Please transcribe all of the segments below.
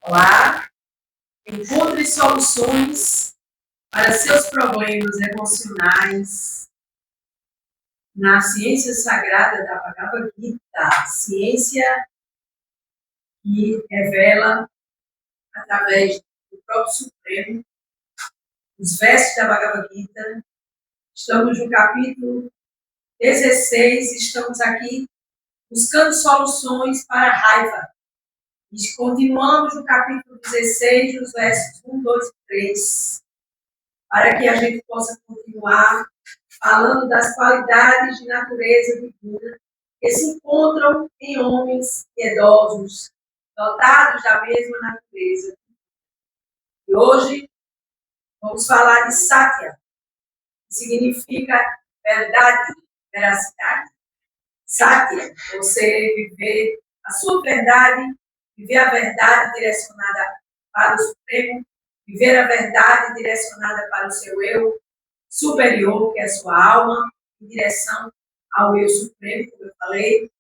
Olá, encontre soluções para seus problemas emocionais na ciência sagrada da Bhagavad Gita, ciência que revela através do próprio Supremo os versos da Bhagavad Gita. Estamos no capítulo 16, estamos aqui buscando soluções para a raiva. E continuamos no capítulo 16, nos versos 1, 2 e 3, para que a gente possa continuar falando das qualidades de natureza divina que se encontram em homens piedosos, dotados da mesma natureza. E hoje vamos falar de Satya, que significa verdade, veracidade. Satya, você viver a sua verdade, viver a verdade direcionada para o Supremo, viver a verdade direcionada para o seu eu superior, que é a sua alma, em direção ao eu supremo, como eu falei.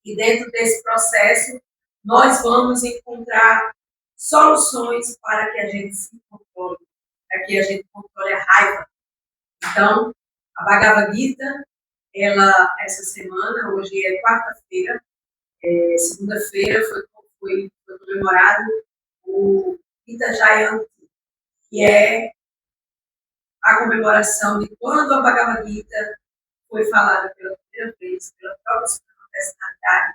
E dentro desse processo, nós vamos encontrar soluções para que a gente se controle, para que a gente controle a raiva. Então, a Bhagavad Gita, ela, essa semana, hoje é quarta-feira, segunda-feira foi comemorado o Gita Jayanti, que é a comemoração de quando a Bhagavad Gita foi falada pela primeira vez pela própria Suprema Personalidade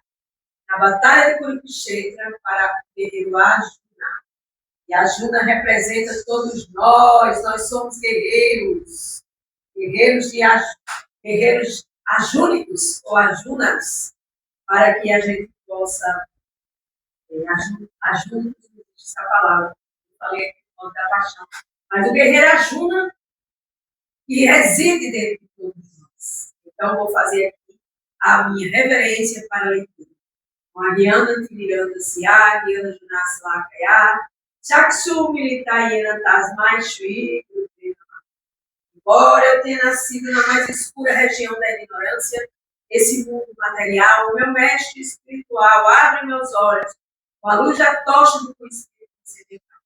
na Batalha de Kurukshetra para o guerreiro Arjuna. E Arjuna representa todos nós somos guerreiros, guerreiros ajúnicos ou ajunas, para que a gente possa, ajúnicos, não existe essa palavra, eu falei aqui no da paixão, mas o guerreiro Arjuna, que reside dentro de todos nós. Então, vou fazer aqui a minha reverência para a leitura. Mariana Timiranda Siá, Guiana Junas Lakaya, Chakshu Militayena Tasmai Shri. Embora eu tenha nascido na mais escura região da ignorância, esse mundo material, o meu mestre espiritual abre meus olhos com a luz da tocha do conhecimento transcendental.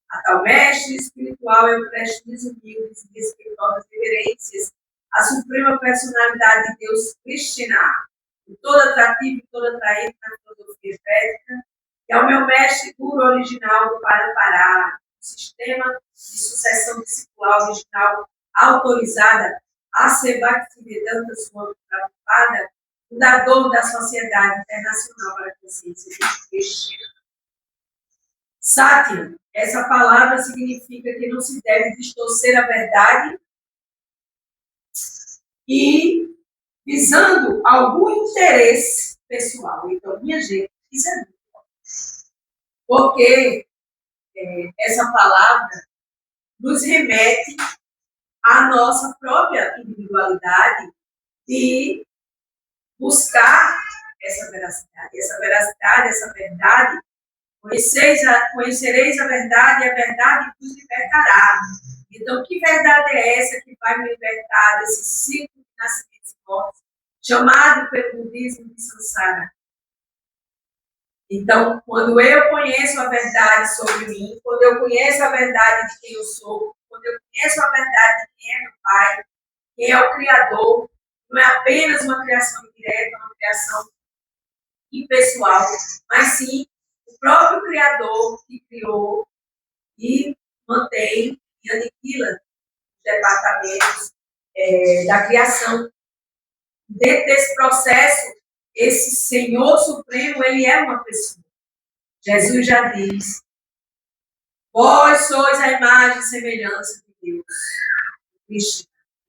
A tal mestre espiritual eu presto desumildes e respeitosas reverências à suprema personalidade de Deus Krishna, o todo atrativo e todo atraente na filosofia védica, e ao meu mestre guru original do Parapará, o sistema de sucessão discipular original autorizada a ser Bhaktivedanta Swami Prabhupada, fundador da Sociedade Internacional para a Consciência de Krishna. Satya, essa palavra significa que não se deve distorcer a verdade e visando algum interesse pessoal. Então, minha gente, isso é muito importante. Porque essa palavra nos remete à nossa própria individualidade de buscar essa veracidade. Essa veracidade, essa verdade, conhecereis a verdade e a verdade vos libertará. Então, que verdade é essa que vai me libertar desse ciclo de nascimentos e mortes, chamado pelo budismo de Sansara? Então, quando eu conheço a verdade sobre mim, quando eu conheço a verdade de quem eu sou, quando eu conheço a verdade de quem é meu Pai, quem é o Criador, não é apenas uma criação indireta, uma criação impessoal, mas sim o próprio Criador que criou e mantém e aniquila os departamentos da criação. Dentro desse processo, esse Senhor Supremo, ele é uma pessoa. Jesus já diz: vós sois a imagem e semelhança de Deus. Cristo.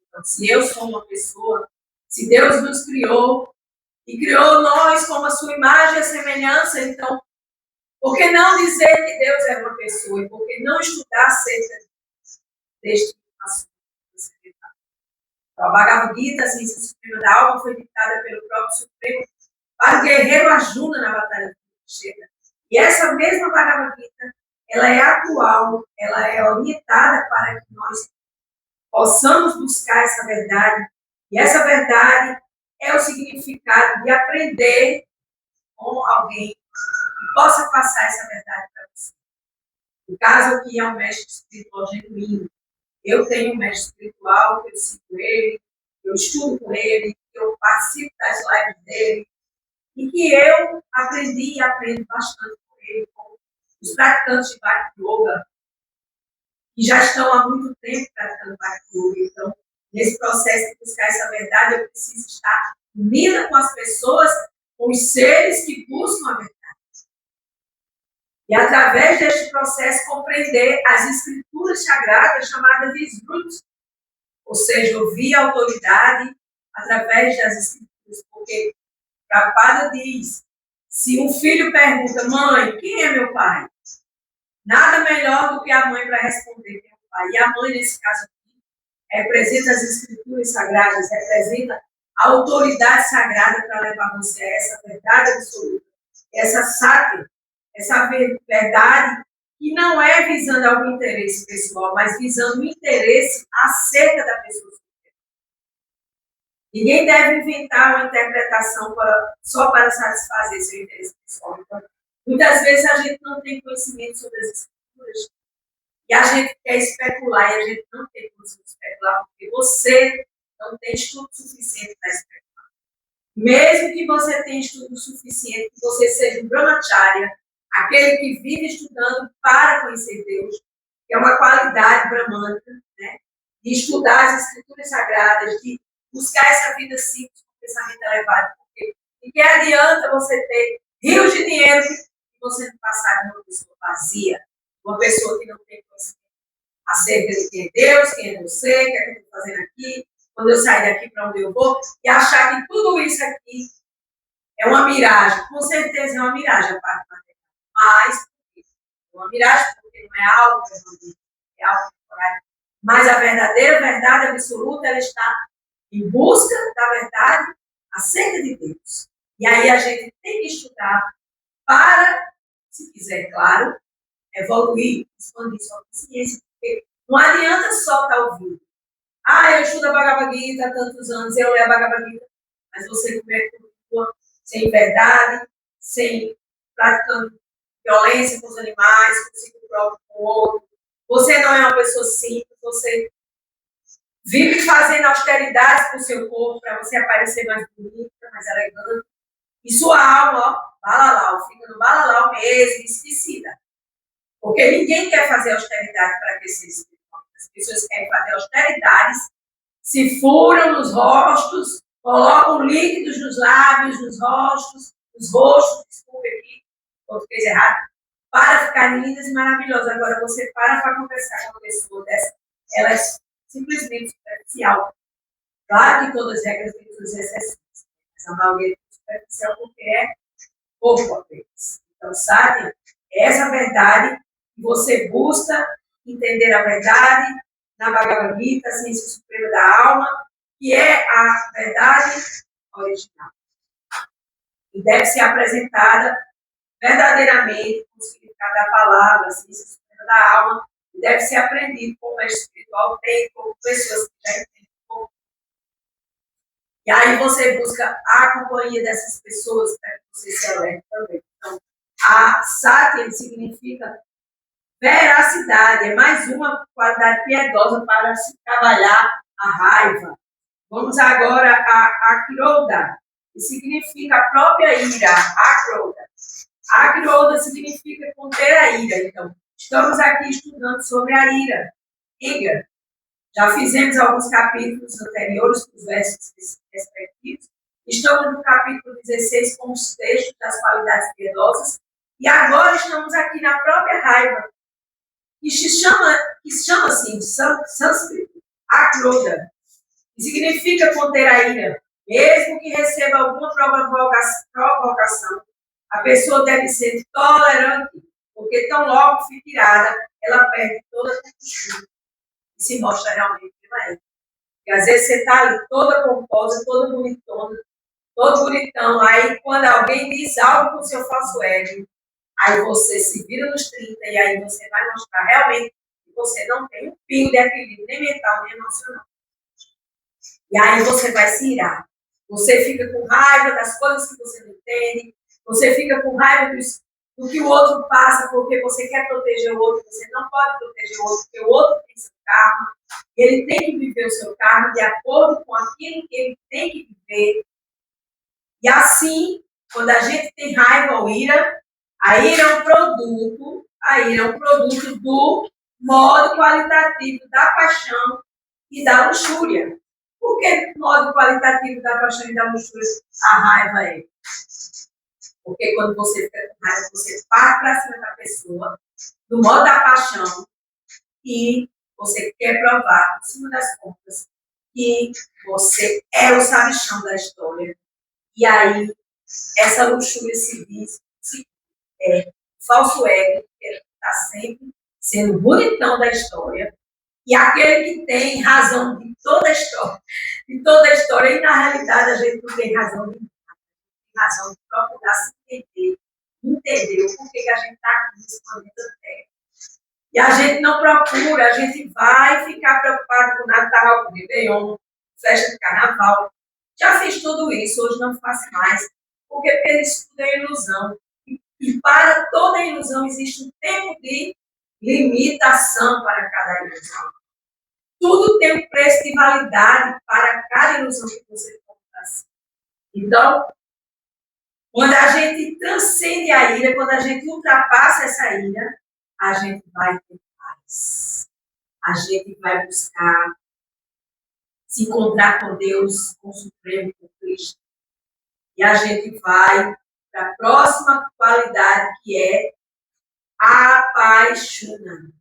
Então, se eu sou uma pessoa, se Deus nos criou e criou nós como a sua imagem e semelhança, então, por que não dizer que Deus é uma pessoa? E por que não estudar acerca deste assunto? Então, a Bhagavad Gita, a ciência suprema da alma, foi ditada pelo próprio Supremo para o guerreiro Arjuna na Batalha de Kurukshetra. E essa mesma Bhagavad Gita, ela é atual, ela é orientada para que nós possamos buscar essa verdade. E essa verdade é o significado de aprender com alguém que possa passar essa verdade para você. No caso aqui é um mestre espiritual genuíno. Eu tenho um mestre espiritual, que eu sigo ele, eu estudo com ele, eu participo das lives dele, e que eu aprendi e aprendo bastante com ele, com os praticantes de Bhakti Yoga, que já estão há muito tempo praticando Bhakti Yoga. Então, nesse processo de buscar essa verdade, eu preciso estar unida com as pessoas, com os seres que buscam a verdade. E, através deste processo, compreender as escrituras sagradas chamadas de Smriti, ou seja, ouvir a autoridade através das escrituras. Porque Prabhupada diz, se um filho pergunta, mãe, quem é meu pai? Nada melhor do que a mãe para responder quem é o pai. E a mãe, nesse caso aqui, representa as escrituras sagradas, representa a autoridade sagrada para levar você a essa verdade absoluta, essa sátira, essa verdade que não é visando algum interesse pessoal, mas visando o interesse acerca da pessoa. Ninguém deve inventar uma interpretação só para satisfazer seu interesse pessoal. Então, muitas vezes a gente não tem conhecimento sobre as escrituras e a gente quer especular e a gente não tem condição de especular porque você não tem estudo suficiente para especular. Mesmo que você tenha estudo suficiente, que você seja um brahmacharya, aquele que vive estudando para conhecer Deus, que é uma qualidade brahmânica, né? De estudar as escrituras sagradas, de buscar essa vida simples com pensamento elevado. Porque de que adianta você ter rios de dinheiro e você não passar de uma pessoa vazia, uma pessoa que não tem conhecimento acerca de quem é Deus, quem é você, o que é que eu estou fazendo aqui, quando eu sair daqui para onde eu vou, e achar que tudo isso aqui é uma miragem. Com certeza é uma miragem a parte material. Mas, é uma miragem porque não é algo permanente, é algo temporário. Mas a verdadeira verdade absoluta, ela está em busca da verdade acerca de Deus. E aí a gente tem que estudar para, se quiser, claro, evoluir, expandir sua consciência, porque não adianta só estar ouvindo. Eu estudo a Bhagavad Gita há tantos anos, eu leio a Bhagavad Gita, mas você continua sem verdade, sem praticando violência com os animais, consigo próprio com o outro. Você não é uma pessoa simples, você vive fazendo austeridades para o seu corpo, para você aparecer mais bonita, mais elegante. E sua alma, ó, balalau, fica no balalau mesmo, esquecida. Porque ninguém quer fazer austeridade para crescer espiritualmente. As pessoas querem fazer austeridades, se furam nos rostos, colocam líquidos nos lábios, nos rostos, desculpe aqui, português errado, para ficarem lindas e maravilhosas. Agora você para conversar com uma pessoa dessa, ela é simplesmente superficial. Claro que todas as regras têm suas exceções, mas a maioria é superficial porque é pouco apenas. Então, sabe, essa verdade que você busca entender a verdade na Bhagavad Gita, a ciência suprema da alma, que é a verdade original. E deve ser apresentada verdadeiramente com o significado da palavra, a ciência suprema da alma, e deve ser aprendido como mestre espiritual tem, como pessoas que já entendem pouco. E aí você busca a companhia dessas pessoas para que você se alerte também. Então, a Satya significa veracidade, é mais uma qualidade piedosa para se trabalhar a raiva. Vamos agora a Akroda, que significa a própria ira, Akroda. Akroda significa conter a ira. Então, estamos aqui estudando sobre a ira, Iga. Já fizemos alguns capítulos anteriores com os versos respectivos. Estamos no capítulo 16 com os textos das qualidades piedosas. E agora estamos aqui na própria raiva, que se chama assim, de sânscrito, Akroda, que significa conter a ira. Mesmo que receba alguma provocação, a pessoa deve ser tolerante, porque tão logo fica irada, ela perde toda a compostura e se mostra realmente ela é. E às vezes você está ali toda composta, toda bonitona, todo bonitão, aí quando alguém diz algo com o seu falso ego, aí você se vira nos 30 e aí você vai mostrar realmente que você não tem um pingo de equilíbrio, nem mental, nem emocional. E aí você vai se irar. Você fica com raiva das coisas que você não entende, você fica com raiva do que o outro passa, porque você quer proteger o outro, você não pode proteger o outro, porque o outro tem seu karma, e ele tem que viver o seu karma de acordo com aquilo que ele tem que viver. E assim, quando a gente tem raiva ou ira, a ira é um produto do modo qualitativo da paixão e da luxúria. Por que o modo qualitativo da paixão e da luxúria a raiva é? Porque quando você fica com raiva, você parte para cima da pessoa, do modo da paixão, e você quer provar, por cima das contas, que você é o sabichão da história. E aí, essa luxúria se diz, falso ego, que está sempre sendo bonitão da história, e aquele que tem razão de toda a história, e na realidade a gente não tem razão de nada, tem razão de procurar se entender o porquê que a gente está aqui nesse planeta Terra. E a gente não procura, a gente vai ficar preocupado com Natal, com Réveillon, festa de carnaval. Já fiz tudo isso, hoje não faço mais, porque isso tudo é ilusão. E para toda ilusão existe um tempo de limitação para cada ilusão. Tudo tem um preço de validade para cada ilusão que você compra. Então, quando a gente transcende a ira, quando a gente ultrapassa essa ira, a gente vai ter paz. A gente vai buscar se encontrar com Deus, com o Supremo, com Cristo. E a gente vai para a próxima qualidade, que é apaixonando.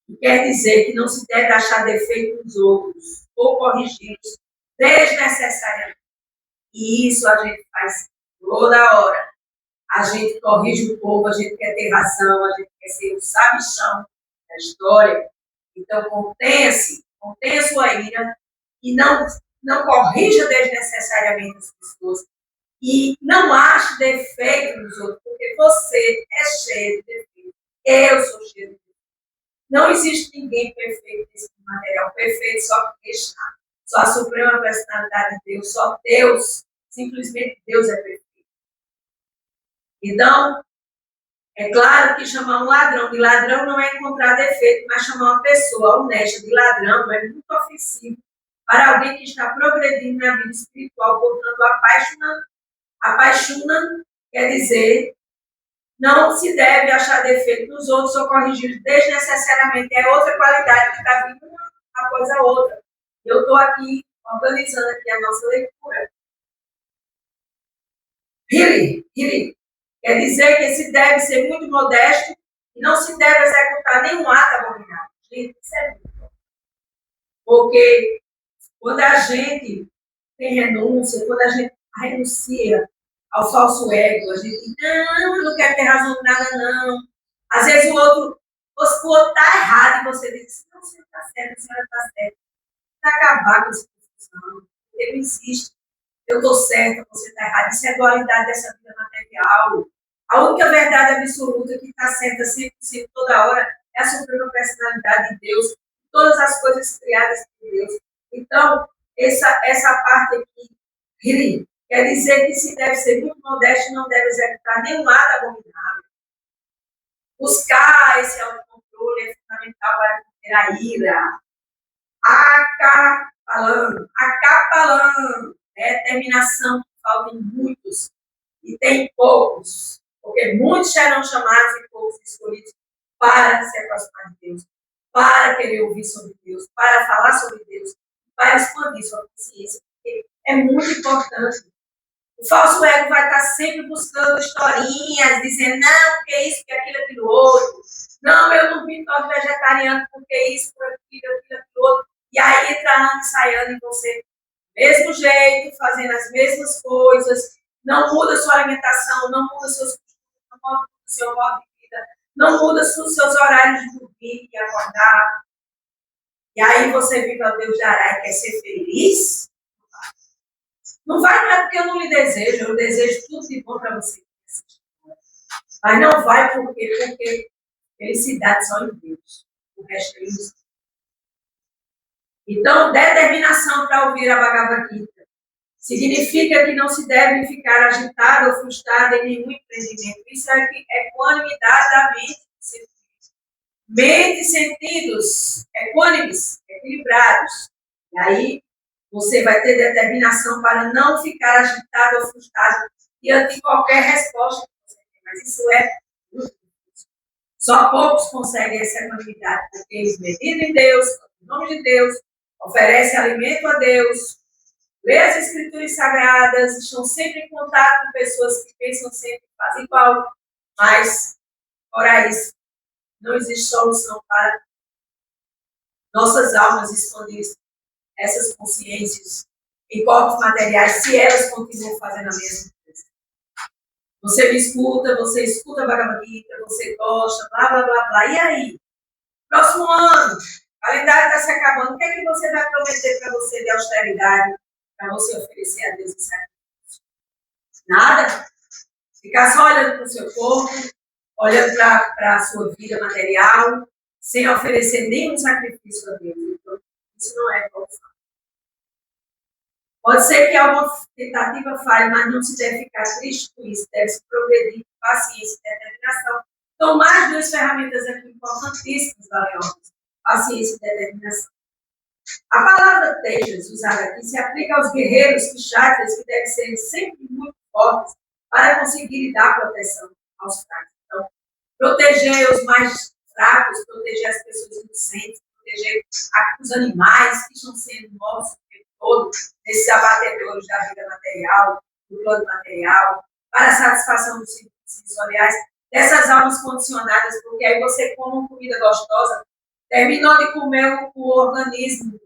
Que quer dizer que não se deve achar defeito nos outros ou corrigi-los desnecessariamente. E isso a gente faz toda hora. A gente corrige o povo, a gente quer ter razão, a gente quer ser o sabichão da história. Então, contenha sua ira e não corrija desnecessariamente as pessoas. E não ache defeito nos outros, porque você é cheio de defeito. Eu sou cheio de defeito. Não existe ninguém perfeito nesse material. Perfeito só Krishna, só a suprema personalidade de Deus, só Deus, simplesmente Deus é perfeito. Então, é claro que chamar um ladrão de ladrão não é encontrar defeito, mas chamar uma pessoa honesta de ladrão é muito ofensivo para alguém que está progredindo na vida espiritual, portanto, apaixonando quer dizer, não se deve achar defeito nos outros ou corrigir desnecessariamente. É outra qualidade que está vindo uma após a outra. Eu estou aqui organizando aqui a nossa leitura. Hiri. Quer dizer que se deve ser muito modesto e não se deve executar nenhum ato abominável. Gente, isso é muito bom. Porque quando a gente tem renúncia, quando a gente renuncia ao falso ego, a gente não quer ter razão de nada, não. Às vezes o outro está errado e você diz, não, você está certo, a senhora está certa. Para acabar com essa discussão, ele insiste, eu estou certa, você está errado. Isso é a dualidade dessa vida material. A única verdade absoluta que está certa 100% toda hora é a suprema personalidade de Deus, todas as coisas criadas por Deus. Então, essa parte aqui, quer dizer que se deve ser muito modesto e não deve executar nenhum ato abominável. Buscar esse autocontrole é fundamental para conter a ira. Acapalando, é determinação que falta em muitos e tem poucos, porque muitos serão chamados e poucos escolhidos para se aproximar de Deus, para querer ouvir sobre Deus, para falar sobre Deus, para expandir sua consciência, porque é muito importante. O falso ego vai estar sempre buscando historinhas, dizendo, não, porque isso, porque aquilo, aquilo outro. Não, eu não vim todo vegetariano porque isso, por aquilo, aquilo outro. E aí entrando e saindo em você, mesmo jeito, fazendo as mesmas coisas, não muda sua alimentação, não muda seus costumes, não muda o seu modo de vida, não muda os seus horários de dormir e acordar. E aí você vive ao Deus dará e quer ser feliz? Não vai, não é porque eu não lhe desejo, eu desejo tudo de bom para você. Mas não vai porque felicidade só em Deus. O resto é ilusão. Então, determinação para ouvir a Bhagavad Gita. Significa que não se deve ficar agitado ou frustrado em nenhum empreendimento. Isso é equanimidade da mente. Mente e sentidos equânimes, equilibrados. E aí você vai ter determinação para não ficar agitado ou frustrado diante de qualquer resposta que você tem. Mas isso é muito difícil. Só poucos conseguem essa equanimidade, porque eles meditam em Deus, em nome de Deus, oferecem alimento a Deus, lê as escrituras sagradas, estão sempre em contato com pessoas que pensam sempre que fazem igual, mas, ora isso, não existe solução para nossas almas expandirem essas consciências em corpos materiais se elas continuam fazendo a mesma coisa. Você me escuta, você escuta a Bhagavad Gita, você gosta, blá, blá, blá, blá. E aí? Próximo ano, o calendário está se acabando, o que é que você vai prometer para você de austeridade, para você oferecer a Deus em sacrifício? Nada. Ficar só olhando para o seu corpo, olhando para a sua vida material, sem oferecer nenhum sacrifício a Deus. Então, isso não é evolução. Pode ser que alguma tentativa falhe, mas não se deve ficar triste com isso. Deve se progredir com paciência e determinação. Então, mais duas ferramentas aqui importantíssimas, valiosas. Paciência e determinação. A palavra tejas, usada aqui, se aplica aos guerreiros kshatras, que devem ser sempre muito fortes para conseguir dar proteção aos fracos. Então, proteger os mais fracos, proteger as pessoas inocentes, proteger os animais que estão sendo mortos o tempo todo, nesses abatedouros da vida material, do plano material, para a satisfação dos sentidos sensoriais, dessas almas condicionadas, porque aí você come uma comida gostosa, terminou de comer o organismo,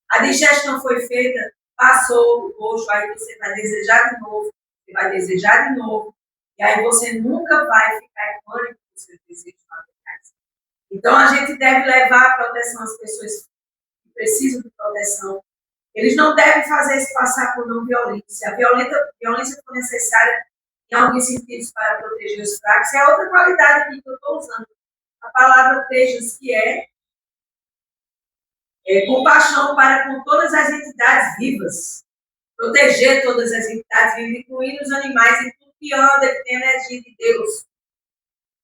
a digestão foi feita, passou o gosto, aí você vai desejar de novo, você vai desejar de novo, e aí você nunca vai ficar equânime com os seus desejos materiais. Então, a gente deve levar a proteção às pessoas que precisam de proteção. Eles não devem fazer se passar por não violência. A violência for necessária em alguns sentidos para proteger os fracos. É outra qualidade aqui que eu estou usando. A palavra tejas, que é compaixão para com todas as entidades vivas. Proteger todas as entidades vivas, incluindo os animais e tudo que anda, que tem energia de Deus.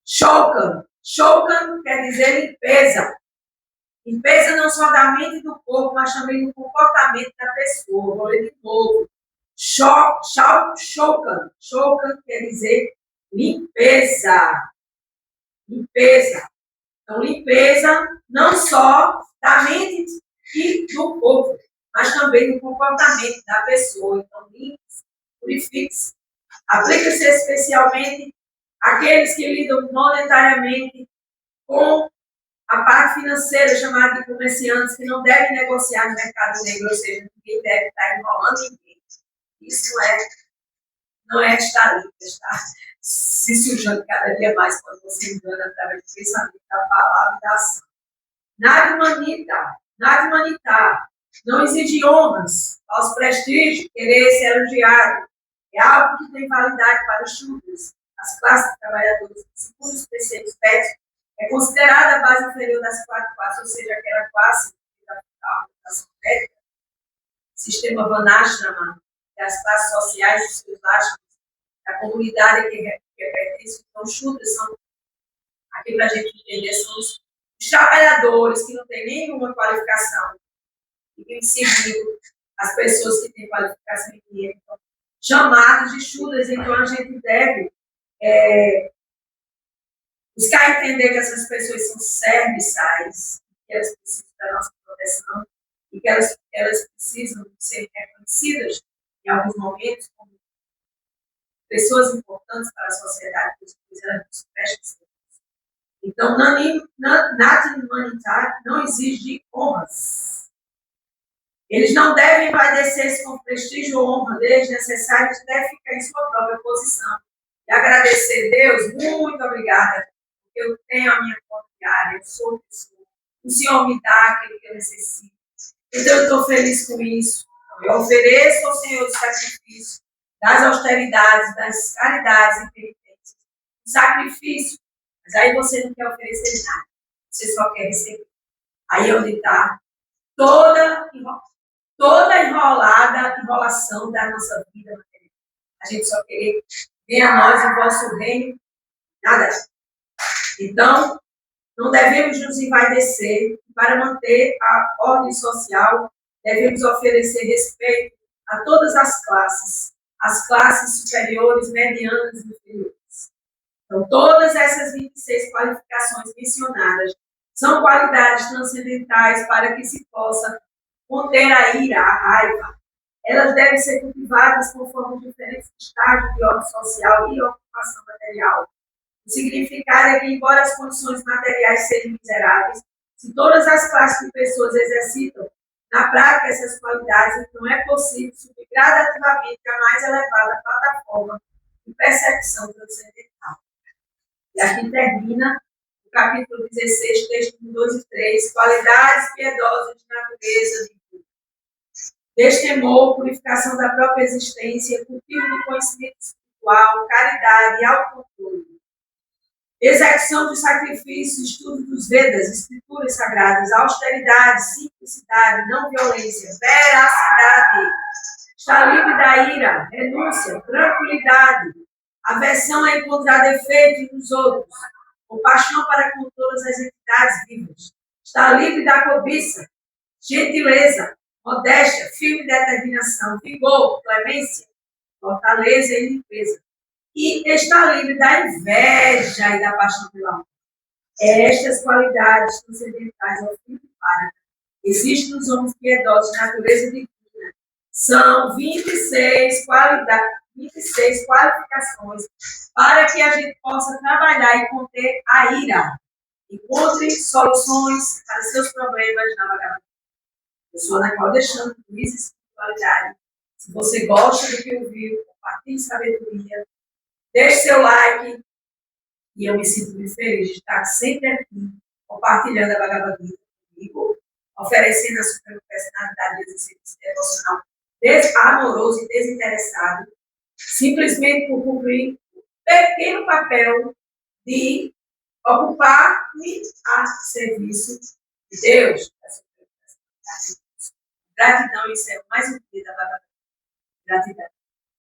Shokan. Shokan quer dizer limpeza. Limpeza não só da mente e do corpo, mas também do comportamento da pessoa. Vou ler de novo. Shokan. Shokan quer dizer limpeza. Limpeza. Então, limpeza não só da mente e do corpo, mas também do comportamento da pessoa. Então, limpe-se, purifique-se. Aplica-se especialmente àqueles que lidam monetariamente com a parte financeira, chamada de comerciantes, que não devem negociar no mercado negro, ou seja, ninguém deve estar enrolando ninguém. Isso não é estar limpo, está se sujando cada dia mais quando você engana através do pensamento, da palavra e da ação. Nada humanitar, não exige honras, aos prestígios, querer ser elogiado. É algo que tem validade para os chutes, as classes trabalhadoras, segundo os preceitos técnicos, é considerada a base inferior das quatro classes, ou seja, aquela classe da educação técnica, sistema Vanashrama, das classes sociais dos seus ashras, da comunidade que pertence. Então, os chutes são, aqui para a gente entender, são os trabalhadores que não têm nenhuma qualificação e têm seguido as pessoas que têm qualificação em dinheiro, então, chamados de chudas. Então, a gente deve buscar entender que essas pessoas são serviçais, que elas precisam da nossa proteção e que elas precisam ser reconhecidas em alguns momentos como pessoas importantes para a sociedade, pois elas nos prestam serviço. Então, Natin humanitário não exige honras. Eles não devem envaidecer-se com prestígio ou honra desnecessários, devem ficar em sua própria posição. E agradecer a Deus, muito obrigada, porque eu tenho a minha conta diária, eu sou pessoa. O Senhor me dá aquilo que eu necessito. Então, eu estou feliz com isso. Eu ofereço ao Senhor o sacrifício das austeridades, das caridades e penitências. O sacrifício. Mas aí você não quer oferecer nada. Você só quer receber. Aí é onde está toda toda a enrolação da nossa vida material. A gente só querer venha a nós o vosso reino, nada disso. Então, não devemos nos envaidecer. Para manter a ordem social, devemos oferecer respeito a todas as classes superiores, medianas e inferiores. Então, todas essas 26 qualificações mencionadas são qualidades transcendentais para que se possa conter a ira, a raiva. Elas devem ser cultivadas conforme os diferentes estágios de ordem social e ocupação material. O significado é que, embora as condições materiais sejam miseráveis, se todas as classes de pessoas exercitam na prática essas qualidades, então é possível subir gradativamente a mais elevada plataforma de percepção transcendental. E aqui termina o capítulo 16, texto 2 e 3, qualidades piedosas de natureza divina. Destemor, purificação da própria existência, cultivo de conhecimento espiritual, caridade e autocontrole. Execução de sacrifícios, estudo dos Vedas, escrituras sagradas, austeridade, simplicidade, não violência, veracidade, estar livre da ira, renúncia, tranquilidade, aversão a encontrar defeitos nos outros, compaixão para com todas as entidades vivas, estar livre da cobiça, gentileza, modéstia, firme determinação, vigor, clemência, fortaleza e limpeza. E está livre da inveja e da paixão pela honra. Estas qualidades transcendentais ao fim de para existem nos homens piedosos de natureza divina. São 26 qualificações para que a gente possa trabalhar e conter a ira. Encontre soluções para seus problemas na Bhagavad Gita. Eu sou Ana Cláudia Alexandre, Luiz Espiritualidade. Se você gosta do que ouviu, compartilhe sabedoria. Deixe seu like e eu me sinto muito feliz de estar sempre aqui, compartilhando a Bhagavad Gita comigo, oferecendo a sua personalidade de exercício devocional amoroso e desinteressado, simplesmente por cumprir um pequeno papel de ocupar-me a serviço de Deus. Gratidão, isso é o mais importante da Bhagavad Gita. Gratidão.